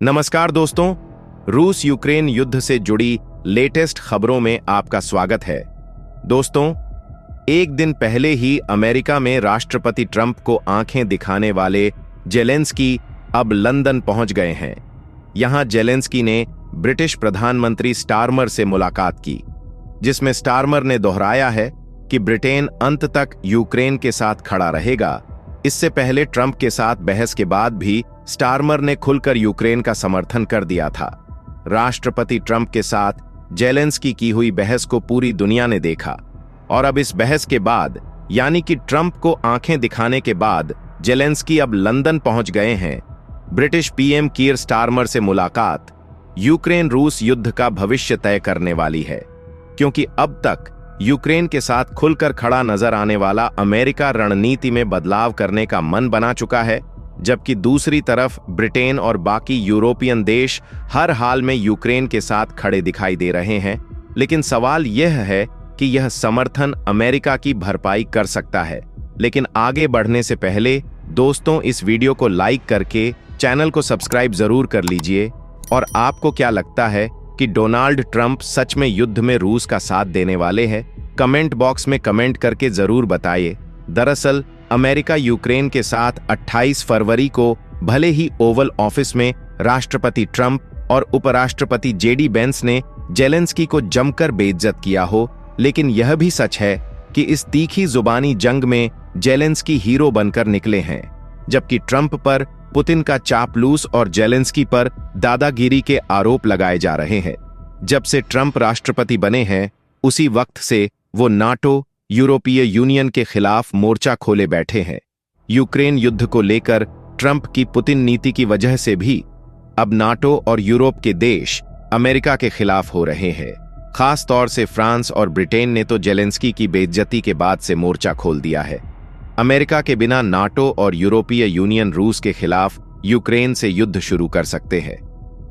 नमस्कार दोस्तों, रूस यूक्रेन युद्ध से जुड़ी लेटेस्ट खबरों में आपका स्वागत है। दोस्तों, एक दिन पहले ही अमेरिका में राष्ट्रपति ट्रंप को आंखें दिखाने वाले जेलेंस्की अब लंदन पहुंच गए हैं। यहां जेलेंस्की ने ब्रिटिश प्रधानमंत्री स्टारमर से मुलाकात की, जिसमें स्टारमर ने दोहराया है कि ब्रिटेन अंत तक यूक्रेन के साथ खड़ा रहेगा। इससे पहले ट्रंप के साथ बहस के बाद भी स्टारमर ने खुलकर यूक्रेन का समर्थन कर दिया था। राष्ट्रपति ट्रंप के साथ जेलेंस्की की हुई बहस को पूरी दुनिया ने देखा और अब इस बहस के बाद, यानी कि ट्रंप को आंखें दिखाने के बाद, जेलेंस्की अब लंदन पहुंच गए हैं। ब्रिटिश पीएम कीर स्टारमर से मुलाकात यूक्रेन रूस युद्ध का भविष्य तय करने वाली है, क्योंकि अब तक यूक्रेन के साथ खुलकर खड़ा नजर आने वाला अमेरिका रणनीति में बदलाव करने का मन बना चुका है, जबकि दूसरी तरफ ब्रिटेन और बाकी यूरोपियन देश हर हाल में यूक्रेन के साथ खड़े दिखाई दे रहे हैं। लेकिन सवाल यह है कि यह समर्थन अमेरिका की भरपाई कर सकता है। लेकिन आगे बढ़ने से पहले दोस्तों, इस वीडियो को लाइक करके चैनल को सब्सक्राइब जरूर कर लीजिए। और आपको क्या लगता है कि डोनाल्ड ट्रंप सच में युद्ध में रूस का साथ देने वाले हैं? कमेंट बॉक्स में कमेंट करके जरूर बताइए। दरअसल अमेरिका यूक्रेन के साथ 28 फरवरी को भले ही ओवल ऑफिस में राष्ट्रपति ट्रंप और उपराष्ट्रपति जेडी बेंस ने जेलेंस्की को जमकर बेइज्जत किया हो, लेकिन यह भी सच है कि इस तीखी जुबानी जंग में जेलेंस्की हीरो बनकर निकले हैं, जबकि ट्रंप पर पुतिन का चापलूस और जेलेंस्की पर दादागिरी के आरोप लगाए जा रहे हैं। जब से ट्रंप राष्ट्रपति बने हैं, उसी वक्त से वो नाटो, यूरोपीय यूनियन के खिलाफ मोर्चा खोले बैठे हैं। यूक्रेन युद्ध को लेकर ट्रंप की पुतिन नीति की वजह से भी अब नाटो और यूरोप के देश अमेरिका के खिलाफ हो रहे हैं। खास तौर से फ्रांस और ब्रिटेन ने तो जेलेंस्की की बेइज्जती के बाद से मोर्चा खोल दिया है। अमेरिका के बिना नाटो और यूरोपीय यूनियन रूस के खिलाफ यूक्रेन से युद्ध शुरू कर सकते हैं।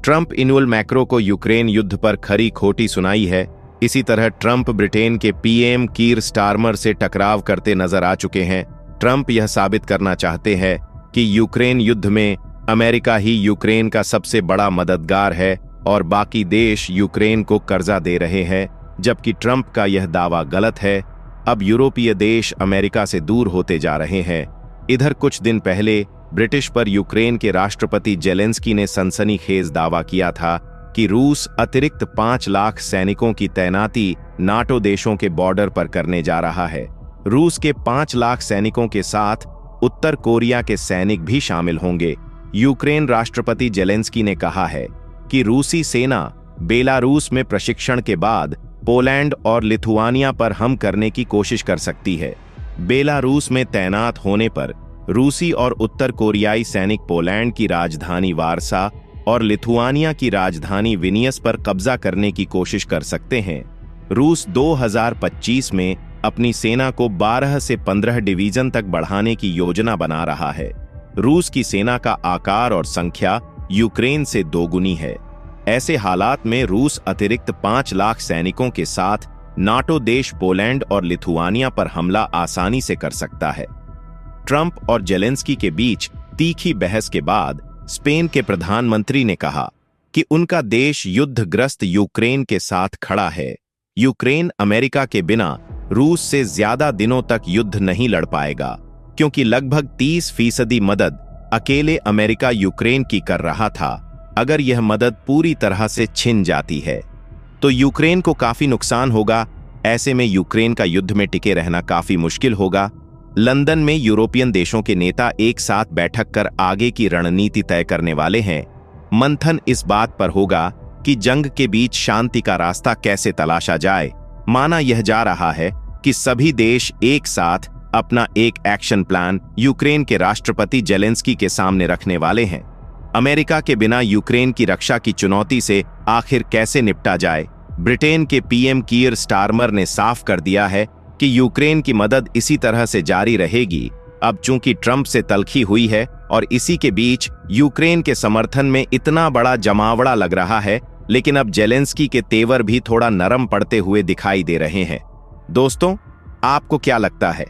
ट्रंप इनुअल मैक्रो को यूक्रेन युद्ध पर खरी खोटी सुनाई है। इसी तरह ट्रंप ब्रिटेन के पीएम कीर स्टारमर से टकराव करते नजर आ चुके हैं। ट्रंप यह साबित करना चाहते हैं कि यूक्रेन युद्ध में अमेरिका ही यूक्रेन का सबसे बड़ा मददगार है और बाकी देश यूक्रेन को कर्जा दे रहे हैं, जबकि ट्रंप का यह दावा गलत है। अब यूरोपीय देश अमेरिका से दूर होते जा रहे हैं। इधर कुछ दिन पहले ब्रिटिश पर यूक्रेन के राष्ट्रपति जेलेंस्की ने सनसनीखेज दावा किया था कि रूस अतिरिक्त 5 लाख सैनिकों की तैनाती नाटो देशों के बॉर्डर पर करने जा रहा है। रूस के 5 लाख सैनिकों के साथ उत्तर कोरिया के सैनिक भी शामिल होंगे। यूक्रेन राष्ट्रपति जेलेंस्की ने कहा है कि रूसी सेना बेलारूस में प्रशिक्षण के बाद पोलैंड और लिथुआनिया पर हम करने की कोशिश कर सकती है। बेलारूस में तैनात होने पर रूसी और उत्तर कोरियाई सैनिक पोलैंड की राजधानी वारसा और लिथुआनिया की राजधानी विनियस पर कब्जा करने की कोशिश कर सकते हैं। रूस 2025 में अपनी सेना को 12 से 15 डिवीजन तक बढ़ाने की योजना बना रहा है। रूस की सेना का आकार और संख्या यूक्रेन से दोगुनी है। ऐसे हालात में रूस अतिरिक्त 5 लाख सैनिकों के साथ नाटो देश पोलैंड और लिथुआनिया पर हमला आसानी से कर सकता है। ट्रंप और जेलेंस्की के बीच तीखी बहस के बाद स्पेन के प्रधानमंत्री ने कहा कि उनका देश युद्धग्रस्त यूक्रेन के साथ खड़ा है। यूक्रेन अमेरिका के बिना रूस से ज्यादा दिनों तक युद्ध नहीं लड़ पाएगा, क्योंकि लगभग 30% मदद अकेले अमेरिका यूक्रेन की कर रहा था। अगर यह मदद पूरी तरह से छिन जाती है तो यूक्रेन को काफी नुकसान होगा। ऐसे में यूक्रेन का युद्ध में टिके रहना काफी मुश्किल होगा। लंदन में यूरोपियन देशों के नेता एक साथ बैठक कर आगे की रणनीति तय करने वाले हैं। मंथन इस बात पर होगा कि जंग के बीच शांति का रास्ता कैसे तलाशा जाए। माना यह जा रहा है कि सभी देश एक साथ अपना एक एक्शन प्लान यूक्रेन के राष्ट्रपति जेलेंस्की के सामने रखने वाले हैं। अमेरिका के बिना यूक्रेन की रक्षा की चुनौती से आखिर कैसे निपटा जाए। ब्रिटेन के पीएम कीर स्टारमर ने साफ कर दिया है कि यूक्रेन की मदद इसी तरह से जारी रहेगी। अब चूंकि ट्रंप से तल्खी हुई है और इसी के बीच यूक्रेन के समर्थन में इतना बड़ा जमावड़ा लग रहा है, लेकिन अब जेलेंस्की के तेवर भी थोड़ा नरम पड़ते हुए दिखाई दे रहे हैं। दोस्तों, आपको क्या लगता है?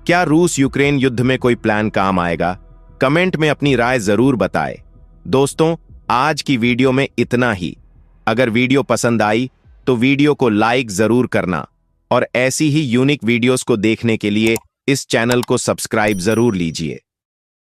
क्या रूस यूक्रेन युद्ध में कोई प्लान काम आएगा? कमेंट में अपनी राय जरूर बताएं। दोस्तों, आज की वीडियो में इतना ही। अगर वीडियो पसंद आई तो वीडियो को लाइक जरूर करना और ऐसी ही यूनिक वीडियोस को देखने के लिए इस चैनल को सब्सक्राइब जरूर लीजिए।